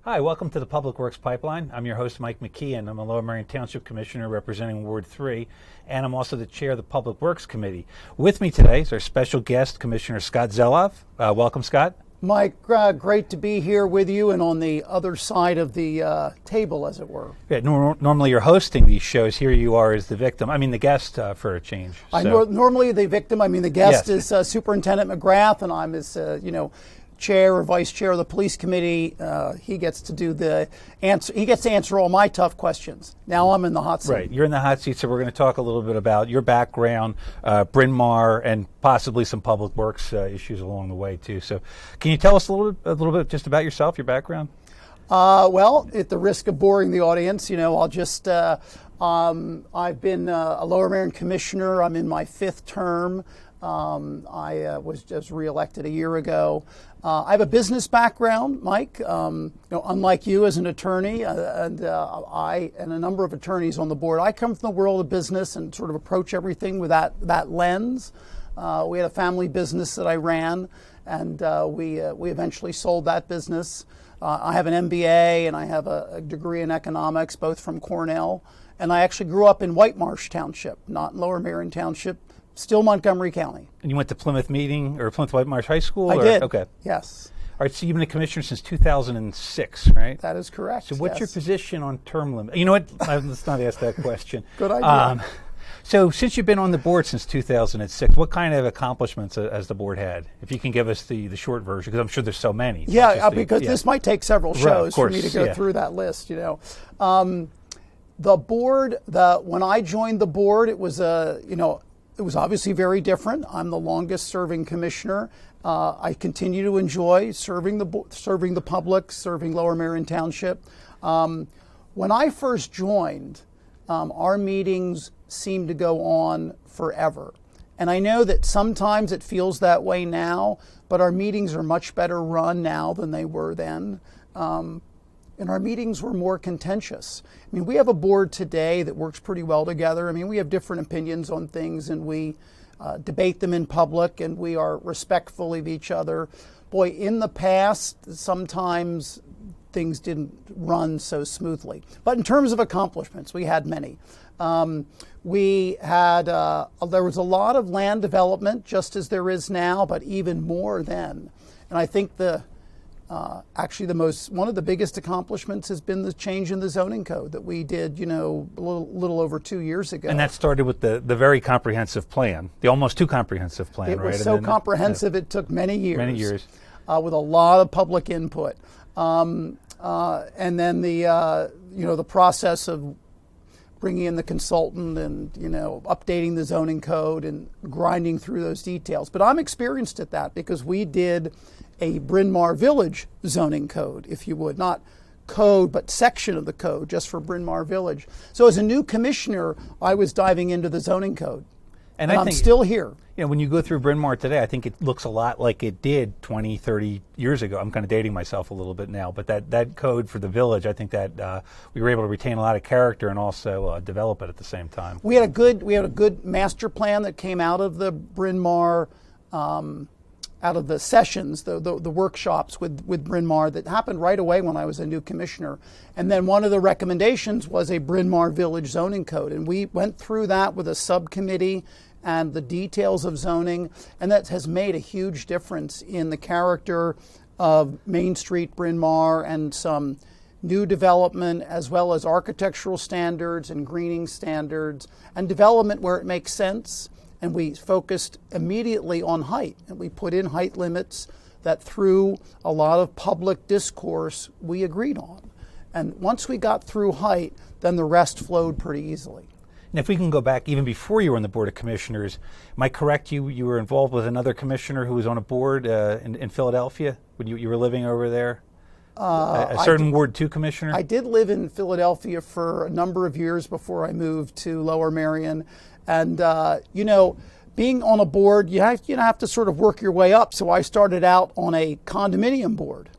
Hi, welcome to the Public Works Pipeline. I'm your host, Mike McKeon. I'm a Lower Merion Township Commissioner representing Ward 3, and I'm also the chair of the Public Works Committee. With me today is our special guest, Commissioner Scott Zelov. Welcome, Scott. Mike, great to be here with you and on the other side of the table, as it were. Yeah, normally you're hosting these shows. Here you are as the victim. I mean, the guest for a change. Normally the victim. I mean, the guest Yes. is Superintendent McGrath, and I'm his, chair or vice chair of the police committee. He gets to do the answer. He gets to answer all my tough questions. Now I'm in the hot seat. Right, you're in the hot seat, so we're going to talk a little bit about your background, Bryn, Mawr, and possibly some public works issues along the way too. So, can you tell us a little bit just about yourself, your background? Well, at the risk of boring the audience, I'll just. I've been a Lower Merion Commissioner. I'm in my 5th term. I was just reelected a year ago. I have a business background, Mike. Unlike you as an attorney, I and a number of attorneys on the board, I come from the world of business and sort of approach everything with that lens. We had a family business that I ran, and we eventually sold that business. I have an MBA and I have a degree in economics, both from Cornell. And I actually grew up in White Marsh Township, not in Lower Merion Township. Still Montgomery County. And you went to Plymouth White Marsh High School? I did. Okay. Yes. All right, so you've been a commissioner since 2006, right? That is correct. So what's your position on term limit? You know what? Let's not ask that question. Good idea. So since you've been on the board since 2006, what kind of accomplishments has the board had? If you can give us the short version, because I'm sure there's so many. Yeah, because this might take several shows for me to go through that list, The board, when I joined the board, it was it was obviously very different. I'm the longest serving commissioner. I continue to enjoy serving the public, serving Lower Merion Township. When I first joined, our meetings seemed to go on forever. And I know that sometimes it feels that way now, but our meetings are much better run now than they were then. And our meetings were more contentious. I mean, we have a board today that works pretty well together. I mean, we have different opinions on things, and we debate them in public, and we are respectful of each other. Boy, in the past, sometimes things didn't run so smoothly. But in terms of accomplishments, we had many. We had, there was a lot of land development, just as there is now, but even more then. And I think actually one of the biggest accomplishments has been the change in the zoning code that we did, a little over 2 years ago. And that started with the very comprehensive plan, the almost too comprehensive plan, right? It was so comprehensive, it took many years. Many years. With a lot of public input. And then the process of bringing in the consultant and, updating the zoning code and grinding through those details. But I'm experienced at that because we did a Bryn Mawr Village zoning code, if you would, not code, but section of the code just for Bryn Mawr Village. So as a new commissioner, I was diving into the zoning code. And I'm still here. When you go through Bryn Mawr today, I think it looks a lot like it did 20, 30 years ago. I'm kind of dating myself a little bit now, but that code for the village, I think that we were able to retain a lot of character and also develop it at the same time. We had a good master plan that came out of the Bryn Mawr, out of the sessions, the workshops with Bryn Mawr that happened right away when I was a new commissioner. And then one of the recommendations was a Bryn Mawr Village zoning code. And we went through that with a subcommittee and the details of zoning, and that has made a huge difference in the character of Main Street, Bryn Mawr, and some new development, as well as architectural standards and greening standards, and development where it makes sense. And we focused immediately on height, and we put in height limits that through a lot of public discourse we agreed on. And once we got through height, then the rest flowed pretty easily. And if we can go back even before you were on the Board of Commissioners, am I correct? You were involved with another commissioner who was on a board in Philadelphia when you were living over there? A certain Ward 2 commissioner? I did live in Philadelphia for a number of years before I moved to Lower Merion. And, being on a board, you have to sort of work your way up. So I started out on a condominium board.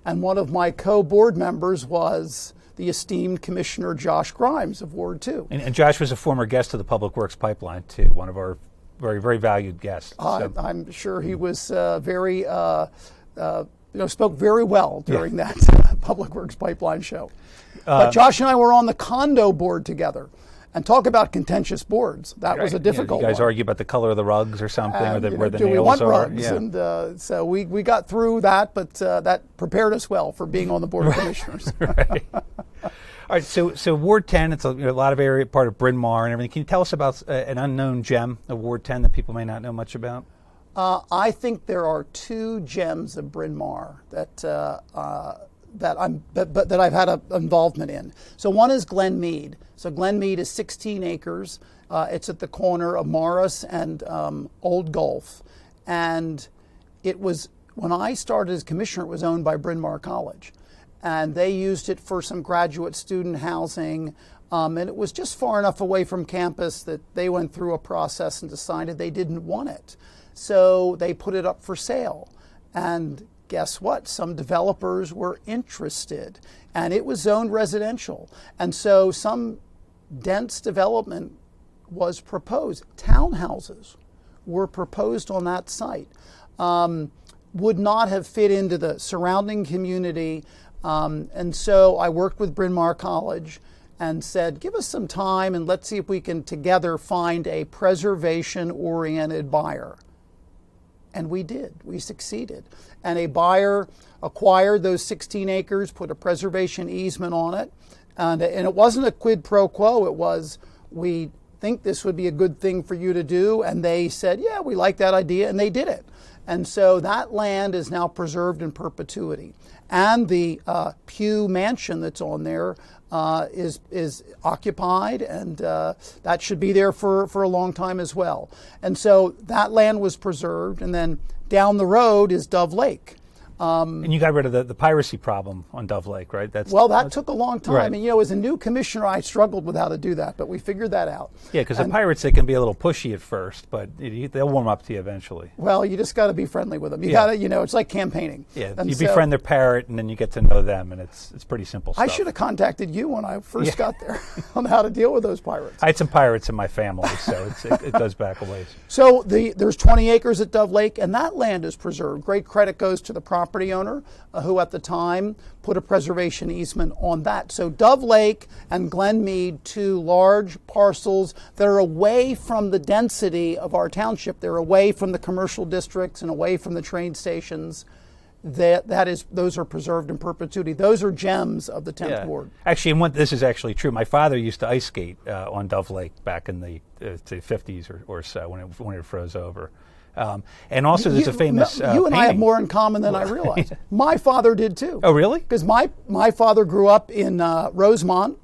And one of my co-board members was the esteemed Commissioner Josh Grimes of Ward 2. And Josh was a former guest of the Public Works Pipeline, too, one of our very, very valued guests. I'm sure he was very spoke very well during that Public Works Pipeline show. But Josh and I were on the condo board together. And talk about contentious boards. That was a difficult one. You guys argue about the color of the rugs or something, or where the do nails we want are. Rugs? Yeah. And so we got through that, but that prepared us well for being on the Board of Commissioners. Right. All right, so Ward 10, it's a lot of area, part of Bryn Mawr and everything. Can you tell us about an unknown gem of Ward 10 that people may not know much about? I think there are two gems of Bryn Mawr that I've had an involvement in. So one is Glen Mead. So Glen Mead is 16 acres. It's at the corner of Morris and Old Gulf. And it was, when I started as commissioner, it was owned by Bryn Mawr College. And they used it for some graduate student housing. And it was just far enough away from campus that they went through a process and decided they didn't want it. So they put it up for sale. And guess what? Some developers were interested, and it was zoned residential. And so some dense development was proposed. Townhouses were proposed on that site. Would not have fit into the surrounding community. And so I worked with Bryn Mawr College and said, give us some time and let's see if we can together find a preservation-oriented buyer. And we did. We succeeded. And a buyer acquired those 16 acres, put a preservation easement on it. And it wasn't a quid pro quo. It was, we think this would be a good thing for you to do. And they said, yeah, we like that idea. And they did it. And so that land is now preserved in perpetuity. And the Pew Mansion that's on there is occupied, and that should be there for a long time as well. And so that land was preserved, and then down the road is Dove Lake. And you got rid of the piracy problem on Dove Lake, right? That took a long time. Right. I mean, as a new commissioner, I struggled with how to do that, but we figured that out. Yeah, because the pirates, they can be a little pushy at first, but they'll warm up to you eventually. Well, you just got to be friendly with them. You got to, it's like campaigning. Yeah, you befriend their parrot, and then you get to know them, and it's pretty simple stuff. I should have contacted you when I first got there on how to deal with those pirates. I had some pirates in my family, so it does back a ways. So there's 20 acres at Dove Lake, and that land is preserved. Great credit goes to the property owner, who at the time put a preservation easement on that. So Dove Lake and Glen Mead, two large parcels that are away from the density of our township. They're away from the commercial districts and away from the train stations. Those are preserved in perpetuity. Those are gems of the 10th Ward. Actually, and this is actually true. My father used to ice skate on Dove Lake back in the 50s or so when it froze over. And also there's a famous you and painting. I have more in common than I realized. My father did too. Oh, really? Because my father grew up in Rosemont,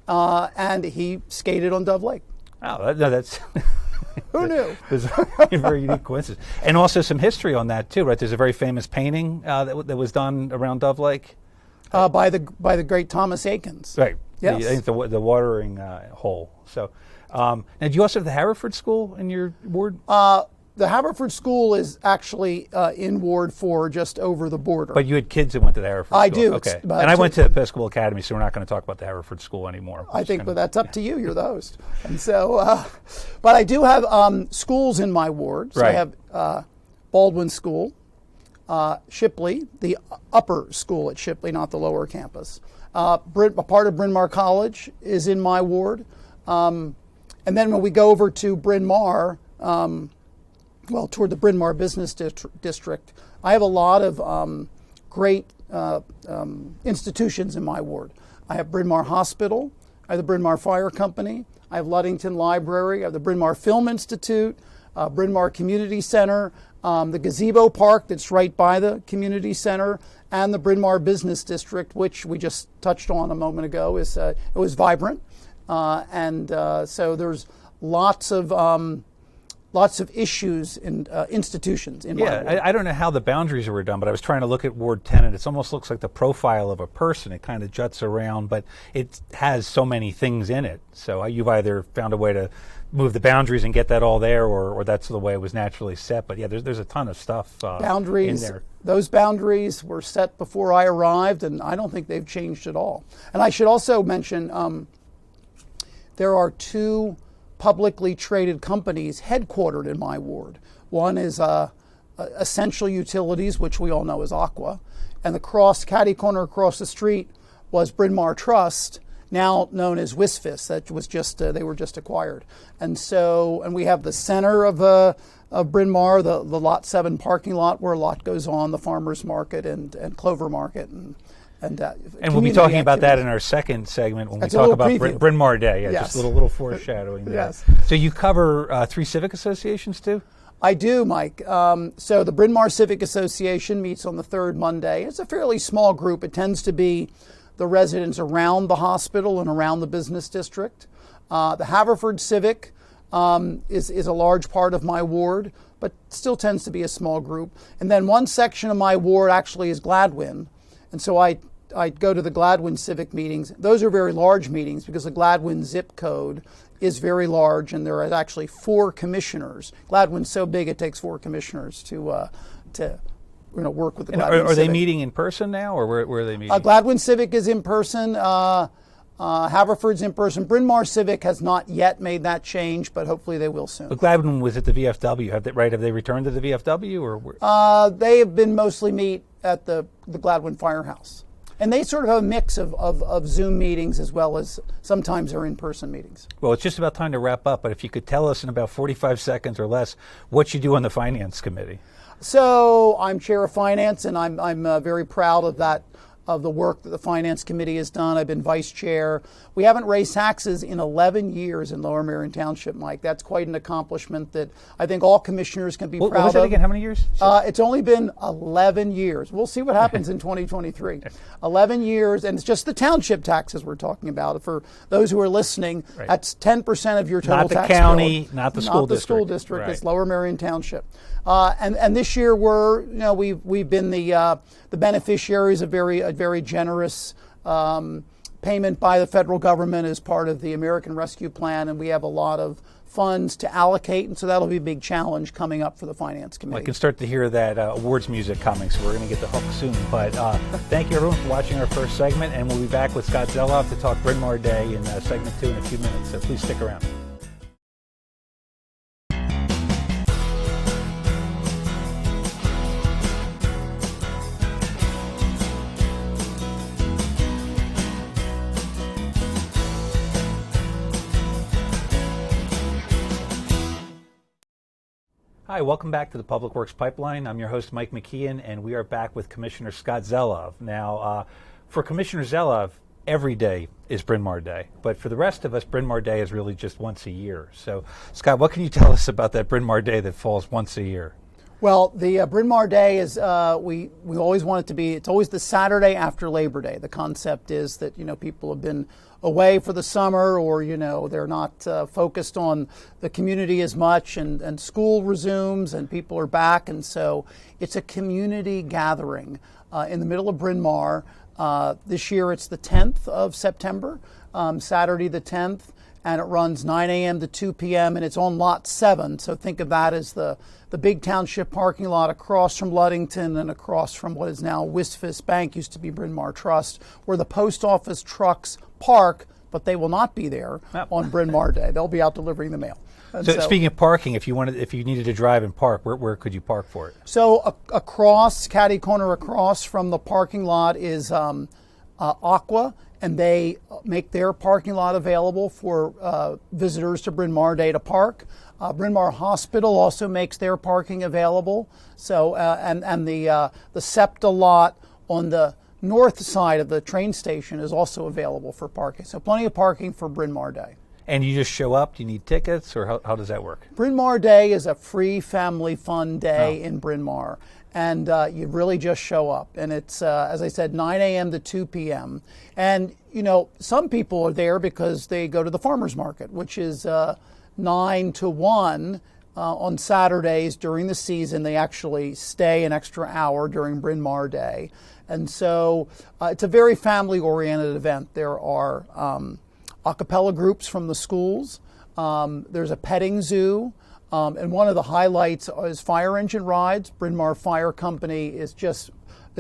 and he skated on Dove Lake. Oh, that's... Who knew? There's a very unique coincidence. And also some history on that too, right? There's a very famous painting that was done around Dove Lake. By the great Thomas Akins. Right. Yes. I think the watering hole. So, now do you also have the Harriford School in your ward? The Harriford School is actually in Ward 4, just over the border. But you had kids that went to the Harriford School. I do. Okay. And I went to the Episcopal Academy, so we're not going to talk about the Harriford School anymore. I think, but that's up to you. You're the host. And so, but I do have schools in my ward. So right. I have Baldwin School, Shipley, the upper school at Shipley, not the lower campus. A part of Bryn Mawr College is in my ward. And then when we go over to Bryn Mawr, toward the Bryn Mawr Business District, I have a lot of great institutions in my ward. I have Bryn Mawr Hospital, I have the Bryn Mawr Fire Company, I have Ludington Library, I have the Bryn Mawr Film Institute, Bryn Mawr Community Center, the gazebo park that's right by the community center, and the Bryn Mawr Business District, which we just touched on a moment ago. It was vibrant, and so there's lots of issues and institutions in my ward. I don't know how the boundaries were done, but I was trying to look at Ward 10, and it almost looks like the profile of a person. It kind of juts around, but it has so many things in it. So you've either found a way to move the boundaries and get that all there, or that's the way it was naturally set. But yeah, there's a ton of stuff boundaries, in there. Those boundaries were set before I arrived, and I don't think they've changed at all. And I should also mention there are two publicly traded companies headquartered in my ward. One is Essential Utilities, which we all know is Aqua, and the catty corner across the street was Bryn Mawr Trust, now known as Wisfis. That was just they were just acquired, and we have the center of Bryn Mawr, the Lot 7 parking lot where a lot goes on, the farmers market and Clover Market and we'll be talking about that in our second segment when we talk about Bryn Mawr Day. Yeah, yes. Just a little foreshadowing there. Yes. So you cover 3 civic associations too? I do, Mike. So the Bryn Mawr Civic Association meets on the third Monday. It's a fairly small group. It tends to be the residents around the hospital and around the business district. The Harriford Civic is a large part of my ward, but still tends to be a small group. And then one section of my ward actually is Gladwin. And so I go to the Gladwin Civic meetings. Those are very large meetings because the Gladwin zip code is very large, and there are actually 4 commissioners. Gladwin's so big it takes 4 commissioners to work with the Gladwin Are they Civic. meeting in person now, or where are they meeting? Gladwin Civic is in person. Haverford's in person. Bryn Mawr Civic has not yet made that change, but hopefully they will soon. But Gladwin was at the VFW. Have they returned to the VFW, or? They have been mostly meet at the Gladwin Firehouse. And they sort of have a mix of Zoom meetings as well as sometimes they're in-person meetings. Well, it's just about time to wrap up, but if you could tell us in about 45 seconds or less what you do on the Finance Committee. So I'm chair of finance, and I'm very proud of that, of the work that the Finance Committee has done. I've been vice chair. We haven't raised taxes in 11 years in Lower Merion Township, Mike. That's quite an accomplishment that I think all commissioners can be proud of. What was that again? How many years? It's only been 11 years. We'll see what happens in 2023. 11 years, and it's just the township taxes we're talking about. For those who are listening, right. That's 10% of your total tax bill. Not the county, not the school district. Not the school district. Right. It's Lower Merion Township. And this year we've been the beneficiaries of a very generous payment by the federal government as part of the American Rescue Plan, and we have a lot of funds to allocate, and so that'll be a big challenge coming up for the Finance Committee. Well, I can start to hear that awards music coming, so we're going to get the hook soon. But thank you, everyone, for watching our first segment, and we'll be back with Scott Zelov to talk Bryn Mawr Day in segment 2 in a few minutes, so please stick around. Hi, welcome back to the Public Works Pipeline. I'm your host, Mike McKeon, and we are back with Commissioner Scott Zelov. Now, for Commissioner Zelov, every day is Bryn Mawr Day, but for the rest of us, Bryn Mawr Day is really just once a year. So, Scott, what can you tell us about that Bryn Mawr Day that falls once a year? Well, the Bryn Mawr Day is, we always want it to be, it's always the Saturday after Labor Day. The concept is that, people have been away for the summer, or, they're not focused on the community as much, and school resumes and people are back. And so it's a community gathering in the middle of Bryn Mawr. This year it's the 10th of September, Saturday the 10th. And it runs 9 a.m. to 2 p.m. and it's on Lot 7. So think of that as the big township parking lot across from Ludington and across from what is now Wisfis Bank, used to be Bryn Mawr Trust, where the post office trucks park, but they will not be there on Bryn Mawr Day. They'll be out delivering the mail. So speaking of parking, if you needed to drive and park, where could you park for it? So catty corner across from the parking lot is Aqua, and they make their parking lot available for visitors to Bryn Mawr Day to park. Bryn Mawr Hospital also makes their parking available. So and the SEPTA lot on the north side of the train station is also available for parking. So plenty of parking for Bryn Mawr Day. And you just show up? Do you need tickets, or how does that work? Bryn Mawr Day is a free family fun day in Bryn Mawr. And you really just show up. And it's, as I said, 9 a.m. to 2 p.m. And, some people are there because they go to the farmers market, which is 9 to 1 on Saturdays during the season. They actually stay an extra hour during Bryn Mawr Day. And so it's a very family-oriented event. There are a cappella groups from the schools. There's a petting zoo. And one of the highlights is fire engine rides. Bryn Mawr Fire Company is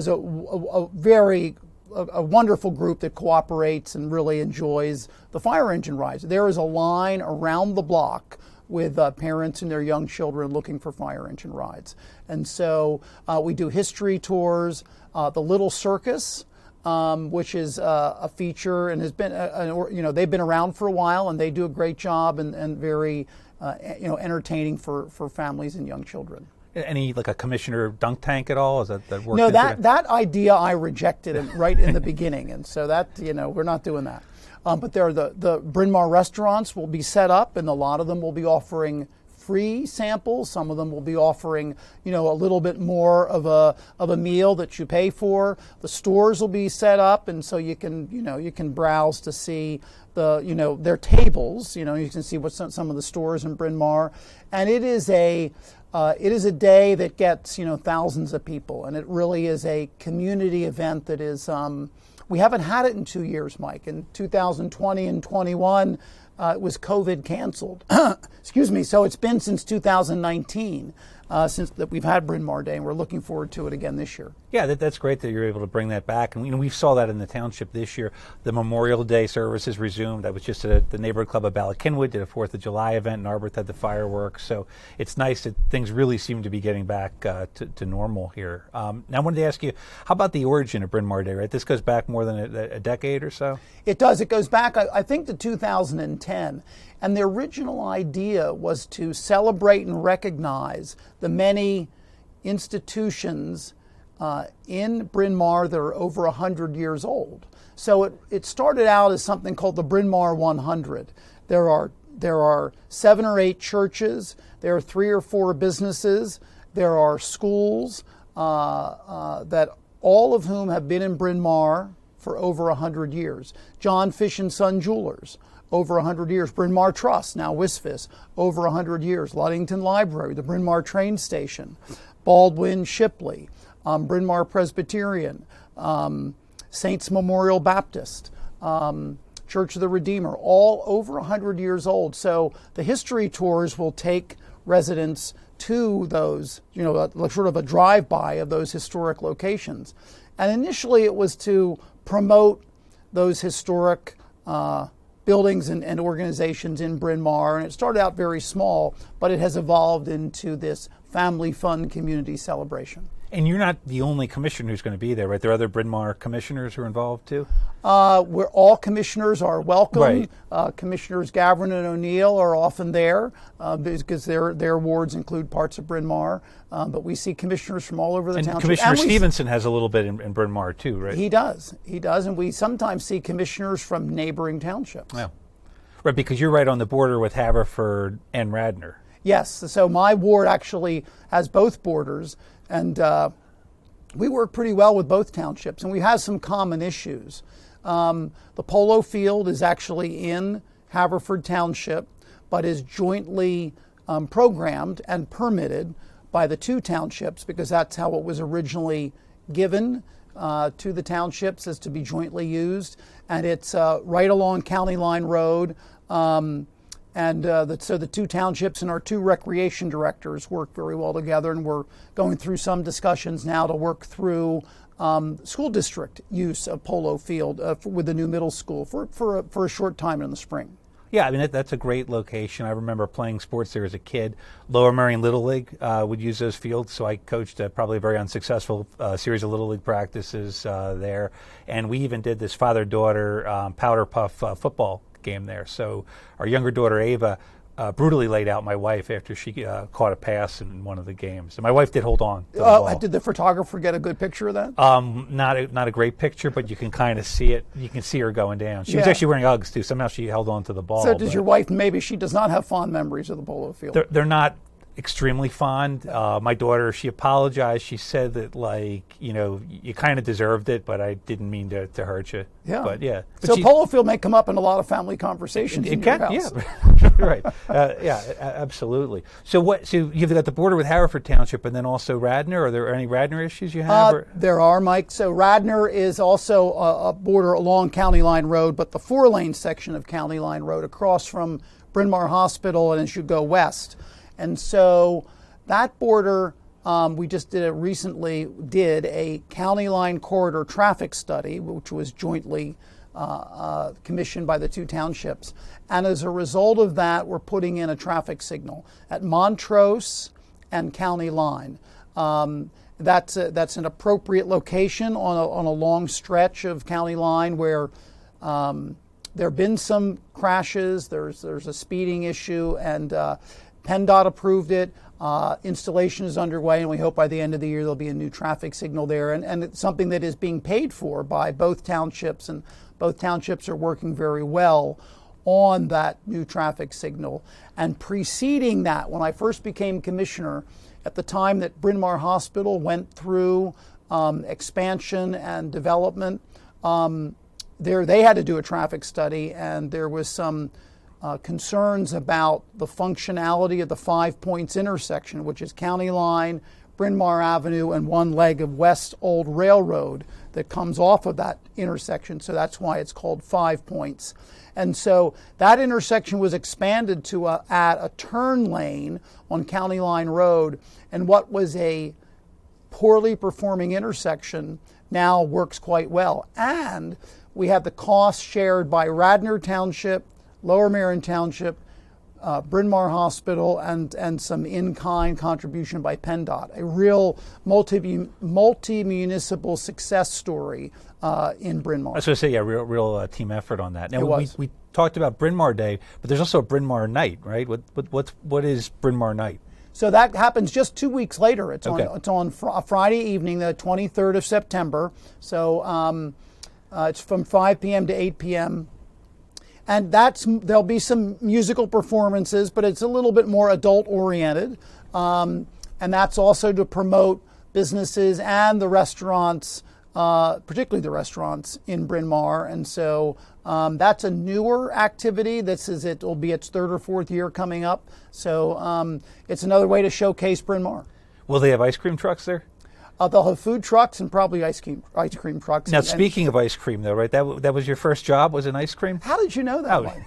a very wonderful group that cooperates and really enjoys the fire engine rides. There is a line around the block with parents and their young children looking for fire engine rides. And so we do history tours, the Little Circus, which is a feature and has been, they've been around for a while, and they do a great job and very, entertaining for families and young children. Any, like a commissioner dunk tank at all? Is that work? No, that idea I rejected right in the beginning, and so that, we're not doing that. But there are the Bryn Mawr restaurants will be set up, and a lot of them will be offering free samples. Some of them will be offering, a little bit more of a meal that you pay for. The stores will be set up, and so you can browse to see their tables. You can see what some of the stores in Bryn Mawr, and it is a day that gets thousands of people, and it really is a community event that is. We haven't had it in 2 years, Mike. In 2020 and 21, it was COVID canceled. Excuse me. So it's been since 2019 since that we've had Bryn Mawr Day, and we're looking forward to it again this year. Yeah, that's great that you're able to bring that back. And we saw that in the township this year. The Memorial Day services resumed. I was just at the neighborhood club of Ballackinwood, did a 4th of July event, and Arbor had the fireworks. So it's nice that things really seem to be getting back to normal here. Now I wanted to ask you, how about the origin of Bryn Mawr Day, right? This goes back more than a decade or so? It does. It goes back, I think, to 2010. And the original idea was to celebrate and recognize the many institutions in Bryn Mawr that are over 100 years old. So it started out as something called the Bryn Mawr 100. There are 7 or 8 churches. There are 3 or 4 businesses. There are schools that all of whom have been in Bryn Mawr for over 100 years. John Fish and Son Jewelers, over 100 years. Bryn Mawr Trust, now Wisfis, over 100 years. Ludington Library, the Bryn Mawr train station, Baldwin Shipley, Bryn Mawr Presbyterian, Saints Memorial Baptist, Church of the Redeemer, all over 100 years old. So the history tours will take residents to those, sort of a drive-by of those historic locations. And initially it was to promote those historic buildings and organizations in Bryn Mawr, and it started out very small, but it has evolved into this family fun community celebration. And you're not the only commissioner who's going to be there, right? There are other Bryn Mawr commissioners who are involved too? Where all commissioners are welcome. Right. Commissioners Gavin and O'Neill are often there because their wards include parts of Bryn Mawr. But we see commissioners from all over the township. Commissioner Stevenson has a little bit in Bryn Mawr too, right? He does. And we sometimes see commissioners from neighboring townships. Yeah. Right, because you're right on the border with Harriford and Radnor. Yes, so my ward actually has both borders, and we work pretty well with both townships, and we have some common issues. The polo field is actually in Haverford Township, but is jointly programmed and permitted by the 2 townships, because that's how it was originally given to the townships, as to be jointly used. And it's right along County Line Road. So the 2 townships and our 2 recreation directors work very well together, and we're going through some discussions now to work through school district use of polo field with the new middle school for a short time in the spring. Yeah, I mean, that's a great location. I remember playing sports there as a kid. Lower Merion Little League would use those fields, so I coached probably a very unsuccessful series of Little League practices there. And we even did this father-daughter powder puff football game there. So our younger daughter, Ava, brutally laid out my wife after she caught a pass in one of the games. And my wife did hold on to the ball. Did the photographer get a good picture of that? Not a great picture, but you can kind of see it. You can see her going down. She was actually wearing Uggs too. Somehow she held on to the ball. So does your wife, maybe she does not have fond memories of the polo field? They're not extremely fond. My daughter, she apologized. She said that, you kind of deserved it, but I didn't mean to hurt you. Yeah. But yeah. So polo field may come up in a lot of family conversations in your house. Yeah. Right. Absolutely. So you've got the border with Harriford Township and then also Radnor. Are there any Radnor issues you have? There are, Mike. So Radnor is also a border along County Line Road, but the 4-lane section of County Line Road across from Bryn Mawr Hospital and as you go west. And so that border, we just recently did a county line corridor traffic study, which was jointly commissioned by the two townships. And as a result of that, we're putting in a traffic signal at Montrose and County Line. That's an appropriate location on a long stretch of County Line where there have been some crashes. There's a speeding issue, and PennDOT approved it. Installation is underway, and we hope by the end of the year there'll be a new traffic signal there. And it's something that is being paid for by both townships, and both townships are working very well on that new traffic signal. And preceding that, when I first became commissioner, at the time that Bryn Mawr Hospital went through expansion and development, they had to do a traffic study, and there was some concerns about the functionality of the 5 Points intersection, which is County Line, Bryn Mawr Avenue, and one leg of West Old Railroad that comes off of that intersection. So that's why it's called 5 Points. And so that intersection was expanded to add a turn lane on County Line Road, and what was a poorly performing intersection now works quite well. And we have the cost shared by Radnor Township, Lower Merion Township, Bryn Mawr Hospital, and some in-kind contribution by PennDOT. A real multi-municipal success story in Bryn Mawr. I was going to say, yeah, real team effort on that. Now, we talked about Bryn Mawr Day, but there's also a Bryn Mawr Night, right? What is Bryn Mawr Night? So that happens just 2 weeks later. It's okay. on Friday evening, the 23rd of September. So it's from 5 p.m. to 8 p.m. And there'll be some musical performances, but it's a little bit more adult oriented. And that's also to promote businesses and the restaurants, particularly the restaurants in Bryn Mawr. And so that's a newer activity. It'll be its third or fourth year coming up. So it's another way to showcase Bryn Mawr. Will they have ice cream trucks there? They'll have food trucks and probably ice cream trucks. Now, speaking of ice cream, though, right? That was your first job, was in ice cream? How did you know that, Mike?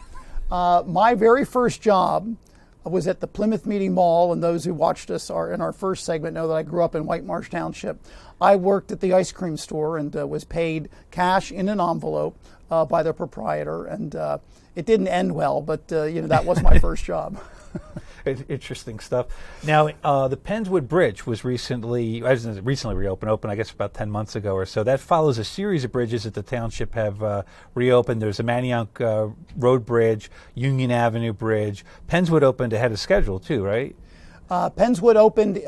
My very first job was at the Plymouth Meeting Mall, and those who watched us in our first segment know that I grew up in White Marsh Township. I worked at the ice cream store and was paid cash in an envelope by the proprietor, and it didn't end well, but that was my first job. Interesting stuff. Now, the Pennswood Bridge was recently reopened, I guess about 10 months ago or so. That follows a series of bridges that the township have reopened. There's a Manayunk Road Bridge, Union Avenue Bridge. Pennswood opened ahead of schedule too, right? Pennswood opened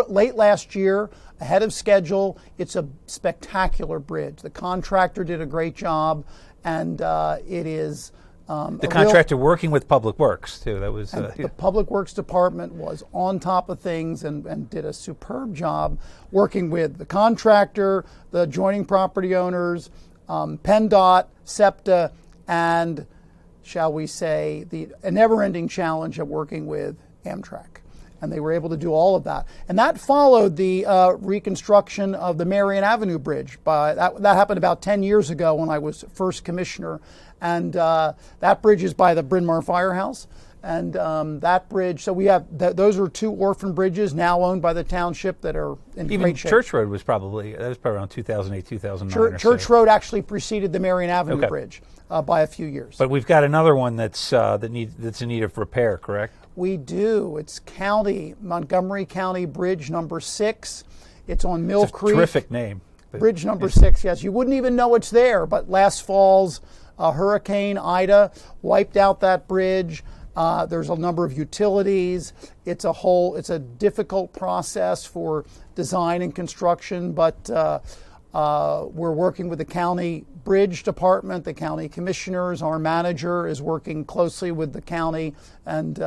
late last year, ahead of schedule. It's a spectacular bridge. The contractor did a great job, and it is... the contractor working with Public Works, too. That was the Public Works Department was on top of things and did a superb job working with the contractor, the adjoining property owners, PennDOT, SEPTA, and, shall we say, a never-ending challenge of working with Amtrak. And they were able to do all of that. And that followed the reconstruction of the Marion Avenue Bridge. That happened about 10 years ago when I was first commissioner. And that bridge is by the Bryn Mawr Firehouse. And that bridge, so we have, those are two orphan bridges now owned by the township that are in great shape. Church Road was probably around 2008, 2009. Church Road actually preceded the Marion Avenue Bridge by a few years. But we've got another one that's in need of repair, correct? We do. It's Montgomery County Bridge number 6. It's on Mill Creek. Terrific name. Bridge number 6, yes. You wouldn't even know it's there, but last fall's Hurricane Ida wiped out that bridge. There's a number of utilities. It's a difficult process for design and construction, but we're working with the county bridge department, the county commissioners. Our manager is working closely with the county, and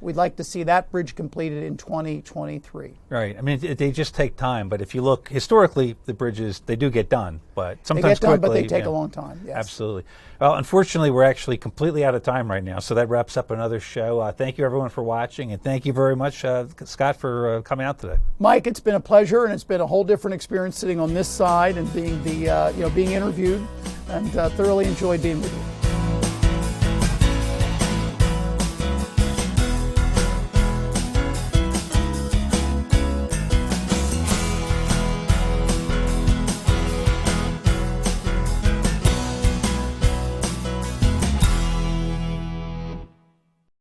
we'd like to see that bridge completed in 2023. Right. I mean, they just take time, but if you look historically, the bridges, they do get done, but sometimes they get done, quickly, but they take a long time. Yes. Absolutely. Well, unfortunately, we're actually completely out of time right now, so that wraps up another show. Thank you, everyone, for watching, and thank you very much, Scott, for coming out today. Mike, it's been a pleasure, and it's been a whole different experience sitting on this side and being being interviewed, and thoroughly enjoyed being with you.